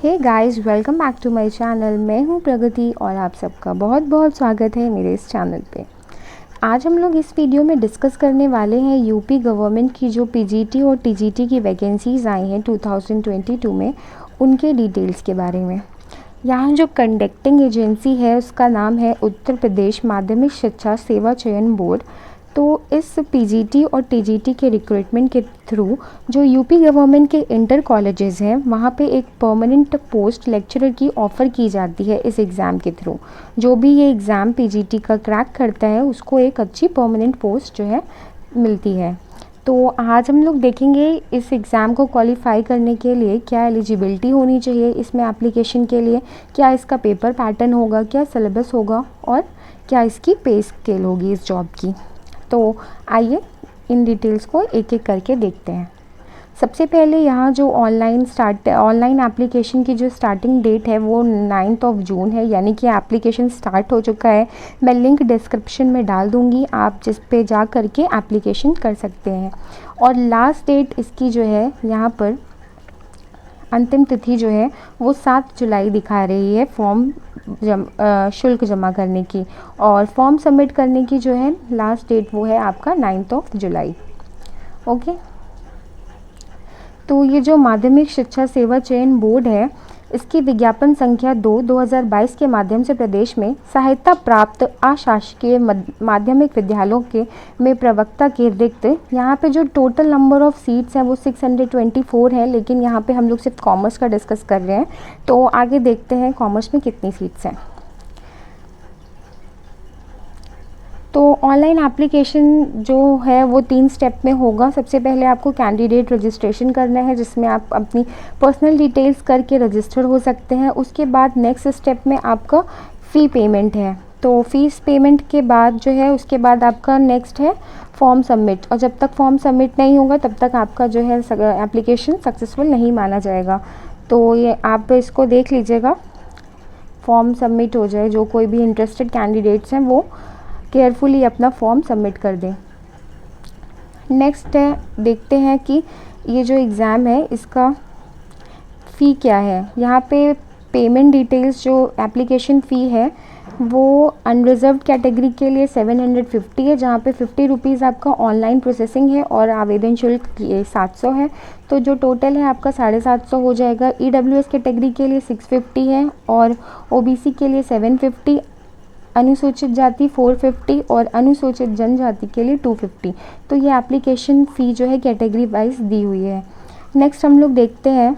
Hey guys, welcome back to my channel. मैं हूं प्रगति और आप सबका बहुत बहुत स्वागत है मेरे इस चैनल पे। आज हम लोग इस वीडियो में डिस्कस करने वाले हैं यूपी गवर्नमेंट की जो पीजीटी और टीजीटी की वैकेंसीज़ आई हैं 2022 में, उनके डिटेल्स के बारे में। यहाँ जो कंडक्टिंग एजेंसी है उसका नाम है उत्तर प्रदेश माध्यमिक शिक्षा सेवा चयन बोर्ड। तो इस पीजीटी और टीजीटी के रिक्रूटमेंट के थ्रू जो यूपी गवर्नमेंट के इंटर कॉलेजेस हैं वहाँ पे एक परमानेंट पोस्ट लेक्चरर की ऑफ़र की जाती है इस एग्ज़ाम के थ्रू। जो भी ये एग्ज़ाम पीजीटी का क्रैक करता है उसको एक अच्छी परमानेंट पोस्ट जो है मिलती है। तो आज हम लोग देखेंगे इस एग्ज़ाम को क्वालिफाई करने के लिए क्या एलिजिबिलिटी होनी चाहिए इसमें एप्लीकेशन के लिए, क्या इसका पेपर पैटर्न होगा, क्या सिलेबस होगा और क्या इसकी पे स्केल होगी इस जॉब की। तो आइए इन डिटेल्स को एक एक करके देखते हैं। सबसे पहले यहाँ जो ऑनलाइन एप्लीकेशन की जो स्टार्टिंग डेट है वो 9 जून है, यानी कि एप्लीकेशन स्टार्ट हो चुका है। मैं लिंक डिस्क्रिप्शन में डाल दूँगी, आप जिस पे जा करके एप्लीकेशन कर सकते हैं। और लास्ट डेट इसकी जो है यहाँ पर अंतिम तिथि जो है वो 7 जुलाई दिखा रही है फॉर्म शुल्क जमा करने की, और फॉर्म सबमिट करने की जो है लास्ट डेट वो है आपका 9 जुलाई। ओके, तो ये जो माध्यमिक शिक्षा सेवा चयन बोर्ड है इसकी विज्ञापन संख्या 2/2022 के माध्यम से प्रदेश में सहायता प्राप्त अशासकीय माध्यमिक विद्यालयों के में प्रवक्ता के रिक्त यहाँ पे जो टोटल नंबर ऑफ़ सीट्स हैं वो 624 है, लेकिन यहाँ पे हम लोग सिर्फ कॉमर्स का डिस्कस कर रहे हैं। तो आगे देखते हैं कॉमर्स में कितनी सीट्स हैं। तो ऑनलाइन एप्लीकेशन जो है वो 3 स्टेप में होगा। सबसे पहले आपको कैंडिडेट रजिस्ट्रेशन करना है जिसमें आप अपनी पर्सनल डिटेल्स करके रजिस्टर हो सकते हैं। उसके बाद नेक्स्ट स्टेप में आपका फ़ी पेमेंट है। तो फ़ीस पेमेंट के बाद जो है उसके बाद आपका नेक्स्ट है फॉर्म सबमिट, और जब तक फॉर्म सबमिट नहीं होगा तब तक आपका जो है एप्लीकेशन सक्सेसफुल नहीं माना जाएगा। तो ये आप इसको देख लीजिएगा, फॉर्म सबमिट हो जाए, जो कोई भी इंटरेस्टेड कैंडिडेट्स हैं वो केयरफुली अपना फॉर्म सबमिट कर दें। नेक्स्ट है, देखते हैं कि ये जो एग्ज़ाम है इसका फ़ी क्या है। यहाँ पे पेमेंट डिटेल्स जो एप्लीकेशन फ़ी है वो अनरिजर्व्ड कैटेगरी के लिए 750 है, जहाँ पे 50 रुपीज़ आपका ऑनलाइन प्रोसेसिंग है और आवेदन शुल्क 700 है। तो जो टोटल है आपका 750 हो जाएगा। ईडब्ल्यूएस कैटेगरी के लिए 650 है और ओबीसी के लिए 750, अनुसूचित जाति 450 और अनुसूचित जनजाति के लिए 250। तो ये एप्लीकेशन फ़ी जो है कैटेगरी वाइज दी हुई है। नेक्स्ट हम लोग देखते हैं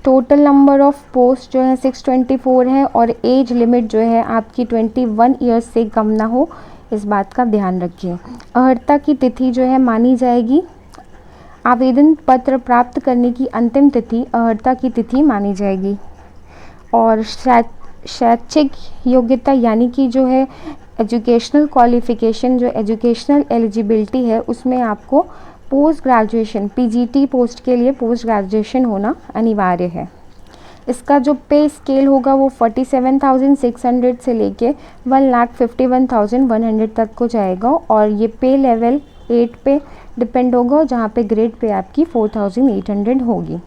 टोटल नंबर ऑफ़ पोस्ट जो है 624 है और एज लिमिट जो है आपकी 21 ईयर्स से कम ना हो, इस बात का ध्यान रखिए। अर्हता की तिथि जो है मानी जाएगी, आवेदन पत्र प्राप्त करने की अंतिम तिथि अर्हता की तिथि मानी जाएगी। और शैक्षिक योग्यता यानी कि जो है एजुकेशनल क्वालिफ़िकेशन, जो एजुकेशनल एलिजिबिलिटी है उसमें आपको पोस्ट ग्रेजुएशन पीजीटी पोस्ट के लिए पोस्ट ग्रेजुएशन होना अनिवार्य है। इसका जो पे स्केल होगा वो 47,600 से लेके 1,51,100 तक को जाएगा, और ये पे लेवल 8 पे डिपेंड होगा, जहाँ पे ग्रेड पे आपकी 4,800 होगी।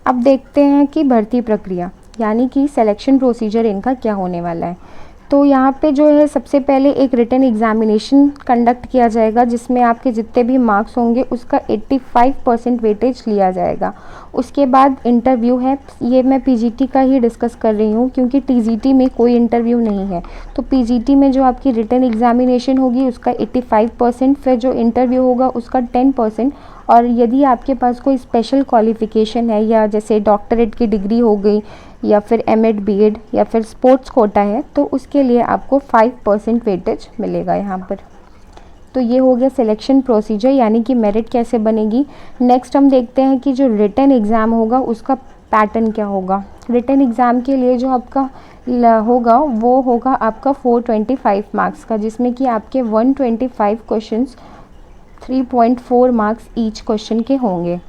अब देखते हैं कि भर्ती प्रक्रिया यानी कि सिलेक्शन प्रोसीजर इनका क्या होने वाला है। तो यहाँ पे जो है सबसे पहले एक रिटन एग्जामिनेशन कंडक्ट किया जाएगा जिसमें आपके जितने भी मार्क्स होंगे उसका 85% वेटेज लिया जाएगा। उसके बाद इंटरव्यू है, ये मैं पीजीटी का ही डिस्कस कर रही हूँ क्योंकि टीजीटी में कोई इंटरव्यू नहीं है। तो पीजीटी में जो आपकी रिटन एग्जामिनेशन होगी उसका 85%, फिर जो इंटरव्यू होगा उसका 10%, और यदि आपके पास कोई स्पेशल क्वालिफ़िकेशन है या जैसे डॉक्टरेट की डिग्री हो गई या फिर एमएड बीएड या फिर स्पोर्ट्स कोटा है तो उसके लिए आपको 5% वेटेज मिलेगा यहाँ पर। तो ये हो गया सिलेक्शन प्रोसीजर यानी कि मेरिट कैसे बनेगी। नेक्स्ट हम देखते हैं कि जो रिटन एग्ज़ाम होगा उसका पैटर्न क्या होगा। रिटन एग्ज़ाम के लिए जो आपका होगा वो होगा आपका 425 मार्क्स का, जिसमें कि आपके 125 क्वेश्चंस 3.4 मार्क्स ईच क्वेश्चन के होंगे।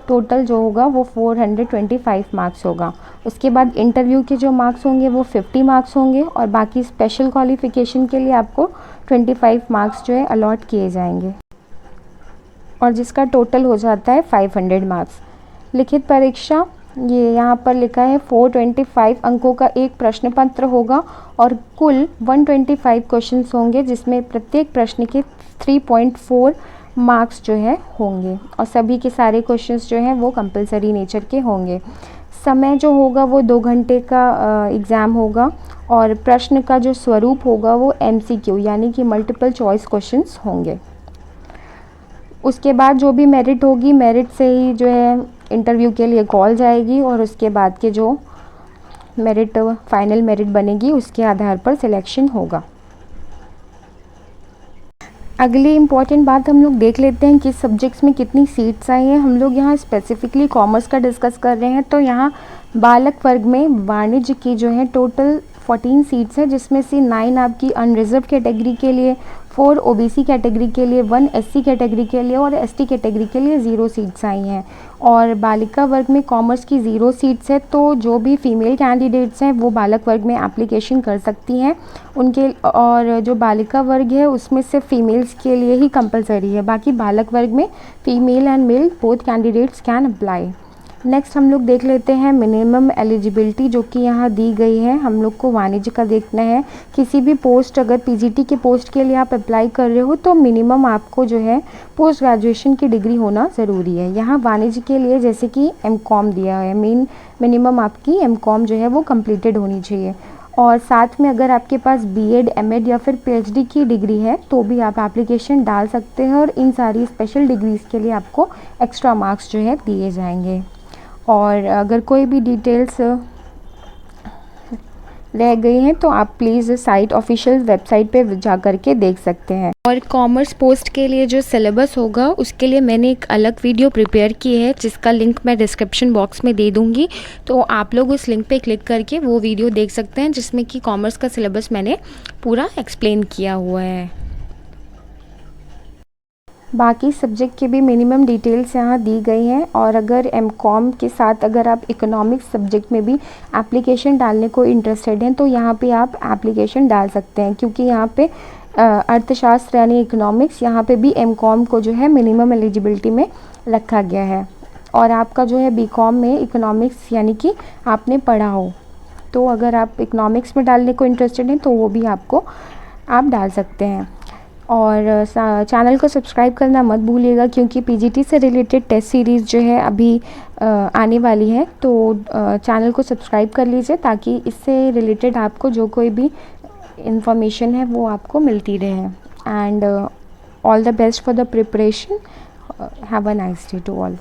टोटल जो होगा वो 425 मार्क्स होगा। उसके बाद इंटरव्यू के जो मार्क्स होंगे वो 50 मार्क्स होंगे और बाकी स्पेशल क्वालिफ़िकेशन के लिए आपको 25 मार्क्स जो है अलॉट किए जाएंगे और जिसका टोटल हो जाता है 500 मार्क्स। लिखित परीक्षा, ये यहाँ पर लिखा है 425 अंकों का एक प्रश्न पत्र होगा और कुल 125 क्वेश्चंस होंगे, जिसमें प्रत्येक प्रश्न के 3.4 मार्क्स जो है होंगे और सभी के सारे क्वेश्चंस जो हैं वो कंपलसरी नेचर के होंगे। समय जो होगा वो 2 घंटे का एग्ज़ाम होगा और प्रश्न का जो स्वरूप होगा वो MCQ यानी कि मल्टीपल चॉइस क्वेश्चंस होंगे। उसके बाद जो भी मेरिट होगी, मेरिट से ही जो है इंटरव्यू के लिए कॉल जाएगी और उसके बाद के जो मेरिट फाइनल मेरिट बनेगी उसके आधार पर सिलेक्शन होगा। अगली इम्पॉर्टेंट बात हम लोग देख लेते हैं किस सब्जेक्ट्स में कितनी सीट्स आई हैं। हम लोग यहाँ स्पेसिफिकली कॉमर्स का डिस्कस कर रहे हैं, तो यहाँ बालक वर्ग में वाणिज्य की जो है टोटल 14 सीट्स हैं, जिसमें से 9 आपकी अनरिजर्व कैटेगरी के लिए, 4 OBC कैटेगरी के लिए, 1 SC कैटेगरी के लिए और ST कैटेगरी के लिए 0 सीट्स आई हैं। और बालिका वर्ग में कॉमर्स की 0 सीट्स है, तो जो भी फीमेल कैंडिडेट्स हैं वो बालक वर्ग में एप्लीकेशन कर सकती हैं उनके, और जो बालिका वर्ग है उसमें सिर्फ फीमेल्स के लिए ही कंपलसरी है। बाकी बालक वर्ग में female and male both candidates can apply. Next हम लोग देख लेते हैं मिनिमम एलिजिबिलिटी, जो कि यहाँ दी गई है। हम लोग को वाणिज्य का देखना है। किसी भी पोस्ट, अगर PGT के पोस्ट के लिए आप अप्लाई कर रहे हो तो मिनिमम आपको जो है पोस्ट ग्रेजुएशन की डिग्री होना ज़रूरी है। यहाँ वाणिज्य के लिए जैसे कि MCOM दिया है, मिनिमम आपकी MCOM जो है वो कंप्लीटेड होनी चाहिए और साथ में अगर आपके पास B.Ed, M.Ed या फिर PhD की डिग्री है तो भी आप एप्लीकेशन डाल सकते हैं और इन सारी स्पेशल डिग्रीज़ के लिए आपको एक्स्ट्रा मार्क्स जो है दिए जाएंगे। और अगर कोई भी डिटेल्स रह गई हैं तो आप प्लीज़ साइट ऑफिशियल वेबसाइट पे जा कर के देख सकते हैं। और कॉमर्स पोस्ट के लिए जो सिलेबस होगा उसके लिए मैंने एक अलग वीडियो प्रिपेयर की है, जिसका लिंक मैं डिस्क्रिप्शन बॉक्स में दे दूँगी, तो आप लोग उस लिंक पे क्लिक करके वो वीडियो देख सकते हैं, जिसमें कि कॉमर्स का सिलेबस मैंने पूरा एक्सप्लेन किया हुआ है। बाकी सब्जेक्ट की भी मिनिमम डिटेल्स यहाँ दी गई हैं और अगर MCOM के साथ अगर आप इकोनॉमिक्स सब्जेक्ट में भी एप्लीकेशन डालने को इंटरेस्टेड हैं तो यहाँ पे आप एप्लीकेशन डाल सकते हैं, क्योंकि यहाँ पे अर्थशास्त्र यानी इकोनॉमिक्स, यहाँ पे भी MCOM को जो है मिनिमम एलिजिबिलिटी में रखा गया है। और आपका जो है BCom में इकोनॉमिक्स यानी कि आपने पढ़ा हो, तो अगर आप इकोनॉमिक्स में डालने को इंटरेस्टेड हैं तो वो भी आप डाल सकते हैं। और चैनल को सब्सक्राइब करना मत भूलिएगा, क्योंकि PGT से रिलेटेड टेस्ट सीरीज़ जो है अभी आने वाली है, तो चैनल को सब्सक्राइब कर लीजिए ताकि इससे रिलेटेड आपको जो कोई भी इंफॉर्मेशन है वो आपको मिलती रहे। And all the best for the preparation. Have a nice day to all.